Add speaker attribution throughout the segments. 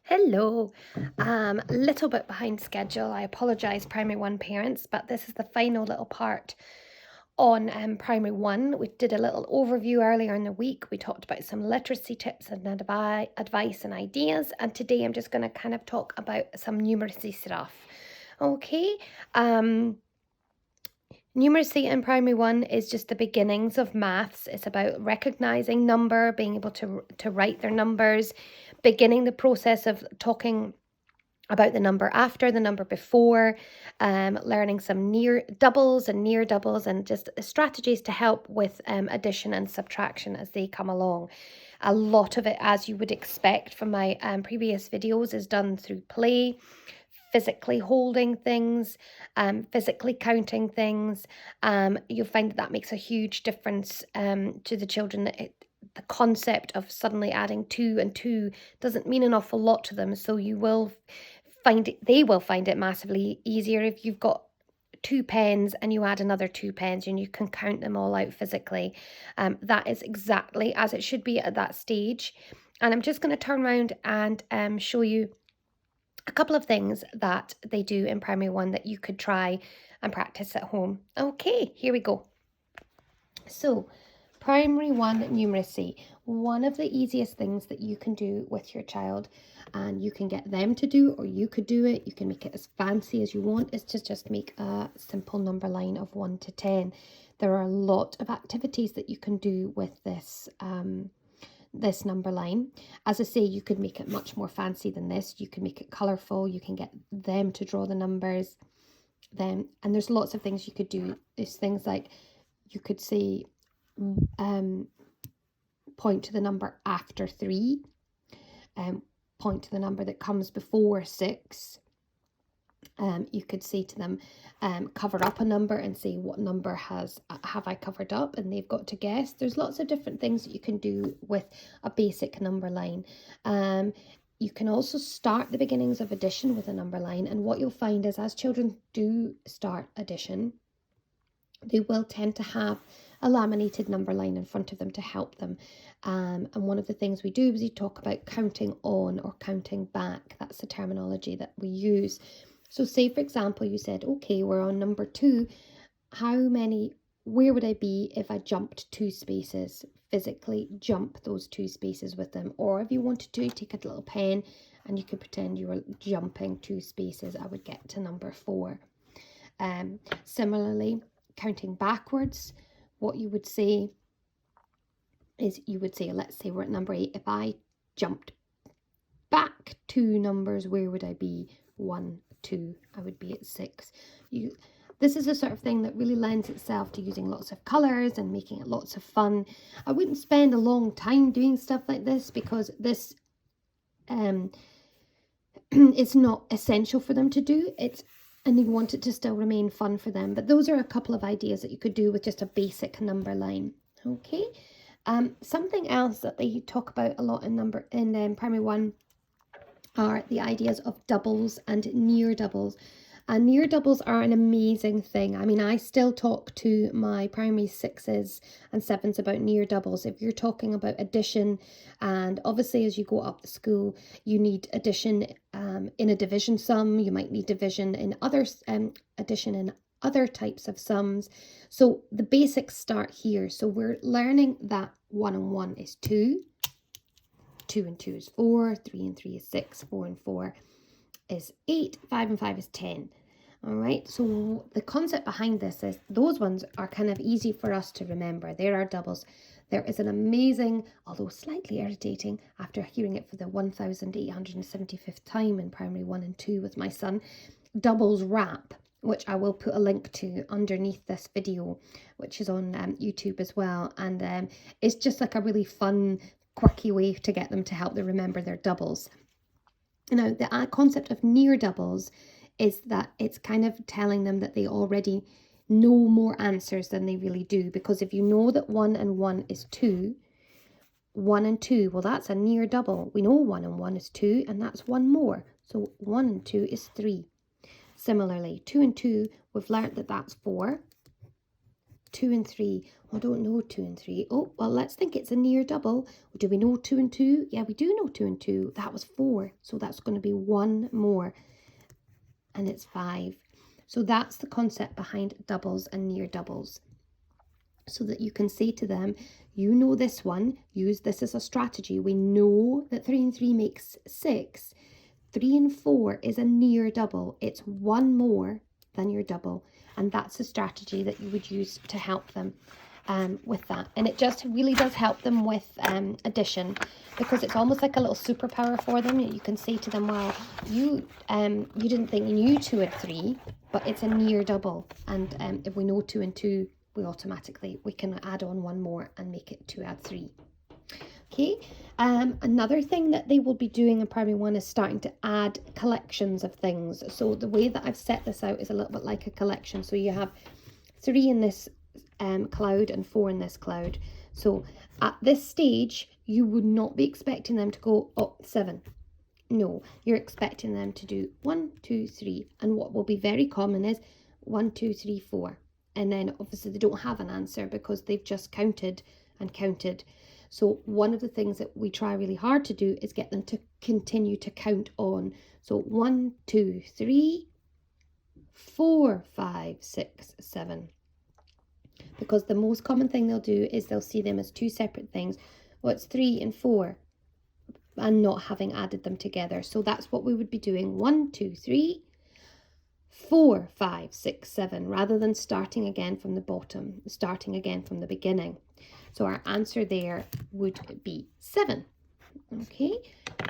Speaker 1: Hello. A little bit behind schedule. I apologise, Primary 1 parents, but this is the final little part on Primary 1. We did a little overview earlier in the week. We talked about some literacy tips and advice and ideas, and today I'm just going to kind of talk about some numeracy stuff. Okay. Numeracy in Primary 1 is just the beginnings of maths. It's about recognising number, being able to write their numbers, beginning the process of talking about the number after, the number before, learning some near doubles and near doubles, and just strategies to help with addition and subtraction as they come along. A lot of it, as you would expect from my previous videos, is done through play, physically holding things, physically counting things. You'll find that makes a huge difference to the children. The concept of suddenly adding 2 and 2 doesn't mean an awful lot to them, so they will find it massively easier if you've got 2 pens and you add another 2 pens and you can count them all out physically. That is exactly as it should be at that stage. And I'm just going to turn around and show you a couple of things that they do in Primary 1 that you could try and practice at home. Okay, here we go. So, Primary 1 numeracy, one of the easiest things that you can do with your child, and you can get them to do, or you could do it, you can make it as fancy as you want, is to just make a simple number line of 1 to 10. There are a lot of activities that you can do with this this number line. As I say, you could make it much more fancy than this. You can make it colourful. You can get them to draw the numbers. And there's lots of things you could do. There's things like you could say point to the number after 3, point to the number that comes before 6. You could say to them, cover up a number and say, what number have I covered up? And they've got to guess. There's lots of different things that you can do with a basic number line. You can also start the beginnings of addition with a number line. And what you'll find is as children do start addition, they will tend to have a laminated number line in front of them to help them. And one of the things we do is we talk about counting on or counting back. That's the terminology that we use. So say, for example, you said, okay, we're on number 2. Where would I be if I jumped 2 spaces? Physically jump those 2 spaces with them. Or if you wanted to, take a little pen and you could pretend you were jumping 2 spaces. I would get to number 4. Similarly, counting backwards, what you would say is let's say we're at number 8. If I jumped back 2 numbers, where would I be? 1, 2, I would be at 6. This is the sort of thing that really lends itself to using lots of colours and making it lots of fun. I wouldn't spend a long time doing stuff like this because this is not essential for them to do. And you want it to still remain fun for them. But those are a couple of ideas that you could do with just a basic number line. Okay. Something else that they talk about a lot in Primary 1 are the ideas of doubles and near doubles. And near doubles are an amazing thing. I mean, I still talk to my primary 6s and 7s about near doubles. If you're talking about addition, and obviously as you go up the school, you need addition in a division sum. You might need division in addition in other types of sums. So the basics start here. So we're learning that 1 and 1 is 2. 2 and 2 is 4, 3 and 3 is 6, 4 and 4 is 8, 5 and 5 is 10. All right, so the concept behind this is those ones are kind of easy for us to remember. There are doubles. There is an amazing, although slightly irritating, after hearing it for the 1875th time in Primary 1 and 2 with my son, doubles wrap, which I will put a link to underneath this video, which is on YouTube as well. And it's just like a really fun, quirky way to get them to help them remember their doubles. Now, the concept of near doubles is that it's kind of telling them that they already know more answers than they really do. Because if you know that 1 and 1 is 2, 1 and 2, well, that's a near double. We know 1 and 1 is 2, and that's 1 more. So 1 and 2 is 3. Similarly, 2 and 2, we've learnt that that's 4. 2 and 3. I don't know 2 and 3. Oh, well, let's think it's a near double. Do we know 2 and 2? Yeah, we do know 2 and 2. That was 4. So that's going to be one more. And it's 5. So that's the concept behind doubles and near doubles. So that you can say to them, you know this one, use this as a strategy. We know that 3 and 3 makes 6. 3 and 4 is a near double. It's one more than your double. And that's a strategy that you would use to help them with that. And it just really does help them with addition, because it's almost like a little superpower for them. You can say to them, well, you didn't think you knew 2 and 3, but it's a near double. And if we know 2 and 2, we can add on one more and make it 2 add 3. Okay, another thing that they will be doing in primary 1 is starting to add collections of things. So the way that I've set this out is a little bit like a collection. So you have 3 in this cloud and 4 in this cloud. So at this stage, you would not be expecting them to go, oh, 7. No, you're expecting them to do 1, 2, 3. And what will be very common is 1, 2, 3, 4. And then obviously they don't have an answer because they've just counted and counted. So one of the things that we try really hard to do is get them to continue to count on. So 1, 2, 3, 4, 5, 6, 7. Because the most common thing they'll do is they'll see them as two separate things. Well, it's 3 and 4 and not having added them together. So that's what we would be doing. 1, 2, 3, 4, 5, 6, 7, rather than starting again from the bottom, starting again from the beginning. So our answer there would be 7. Okay,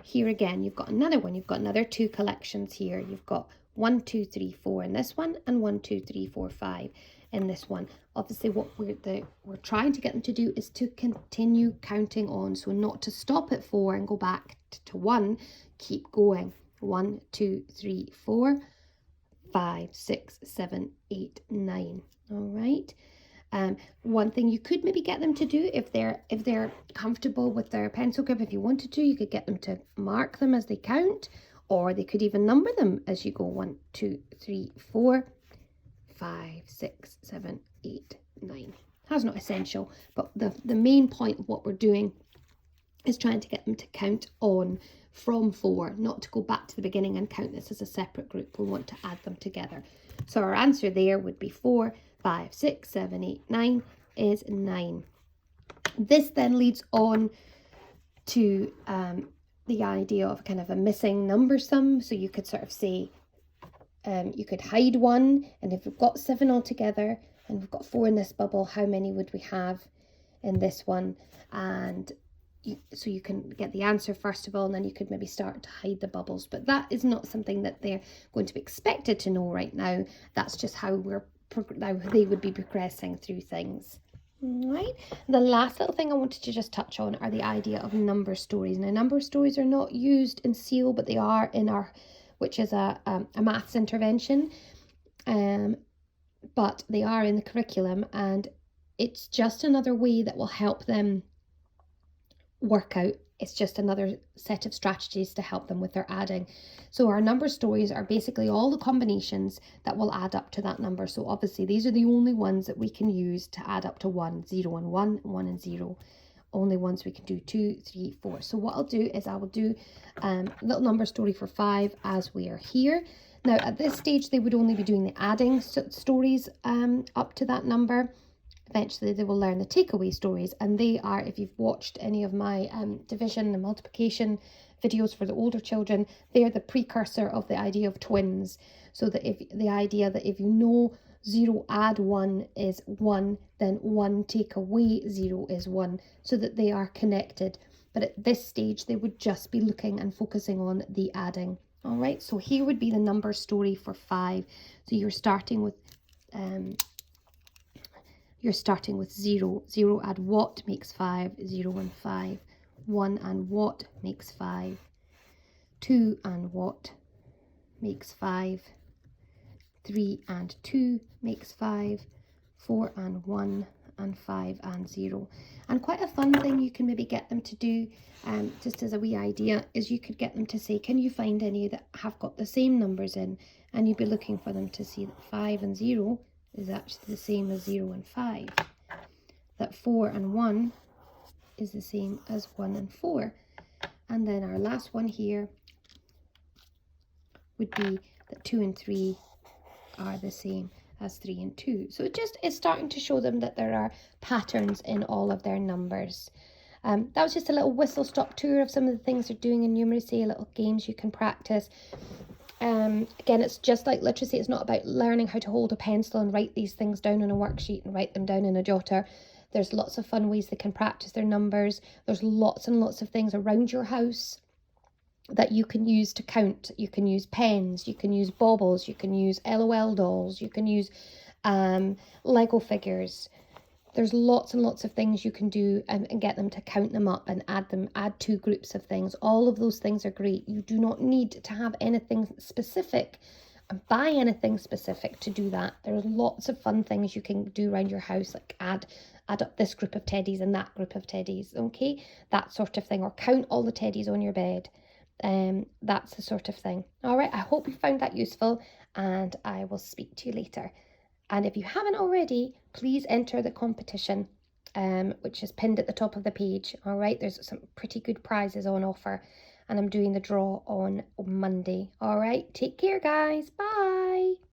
Speaker 1: here again, you've got another one. You've got another 2 collections here. You've got 1, 2, 3, 4 in this one, and 1, 2, 3, 4, 5 in this one. Obviously, what we're trying to get them to do is to continue counting on. So not to stop at 4 and go back to 1. Keep going. 1, 2, 3, 4, 5, 6, 7, 8, 9. All right. One thing you could maybe get them to do, if they're comfortable with their pencil grip, if you wanted to, you could get them to mark them as they count, or they could even number them as you go. 1, 2, 3, 4, 5, 6, 7, 8, 9. That's not essential, but the main point of what we're doing is trying to get them to count on from 4, not to go back to the beginning and count this as a separate group. We want to add them together. So our answer there would be 4, 5, 6, 7, 8, 9 is 9. This then leads on to the idea of kind of a missing number sum. So you could sort of say, you could hide 1, and if we've got 7 altogether and we've got 4 in this bubble, how many would we have in this one? And so you can get the answer first of all, and then you could maybe start to hide the bubbles. But that is not something that they're going to be expected to know right now. That's just how they would be progressing through things. All right. The last little thing I wanted to just touch on are the idea of number stories. Now, number stories are not used in SEAL, but they are in our, which is a maths intervention. But they are in the curriculum, and it's just another way that will help them work out. It's just another set of strategies to help them with their adding. So our number stories are basically all the combinations that will add up to that number. So obviously these are the only ones that we can use to add up to 1, 0 and 1, 1 and 0. Only ones we can do 2, 3, 4. So what I'll do is I will do a little number story for 5 as we are here. Now at this stage they would only be doing the adding stories up to that number. Eventually they will learn the takeaway stories, and they are, if you've watched any of my division and multiplication videos for the older children, they're the precursor of the idea of twins. So that if you know 0 add 1 is 1, then 1 take away 0 is 1, so that they are connected. But at this stage they would just be looking and focusing on the adding. All right, so here would be the number story for 5. So you're starting with 0. 0 add what makes 5, 0 and 5. 1 and what makes 5. 2 and what makes 5. 3 and 2 makes 5. 4 and 1 and 5 and 0. And quite a fun thing you can maybe get them to do, just as a wee idea, is you could get them to say, can you find any that have got the same numbers in? And you'd be looking for them to see that 5 and 0 is actually the same as 0 and 5. That 4 and 1 is the same as 1 and 4. And then our last one here would be that 2 and 3 are the same as 3 and 2. So it just is starting to show them that there are patterns in all of their numbers. That was just a little whistle-stop tour of some of the things they're doing in numeracy, little games you can practice. Again, it's just like literacy. It's not about learning how to hold a pencil and write these things down on a worksheet and write them down in a jotter. There's lots of fun ways they can practice their numbers. There's lots and lots of things around your house that you can use to count. You can use pens, you can use baubles, you can use LOL dolls, you can use Lego figures. There's lots and lots of things you can do and get them to count them up and add two groups of things. All of those things are great. You do not need to have anything specific and buy anything specific to do that. There's lots of fun things you can do around your house, like add up this group of teddies and that group of teddies, okay? That sort of thing, or count all the teddies on your bed. That's the sort of thing. All right, I hope you found that useful, and I will speak to you later. And if you haven't already, please enter the competition, which is pinned at the top of the page. All right, there's some pretty good prizes on offer, and I'm doing the draw on Monday. All right, take care, guys. Bye.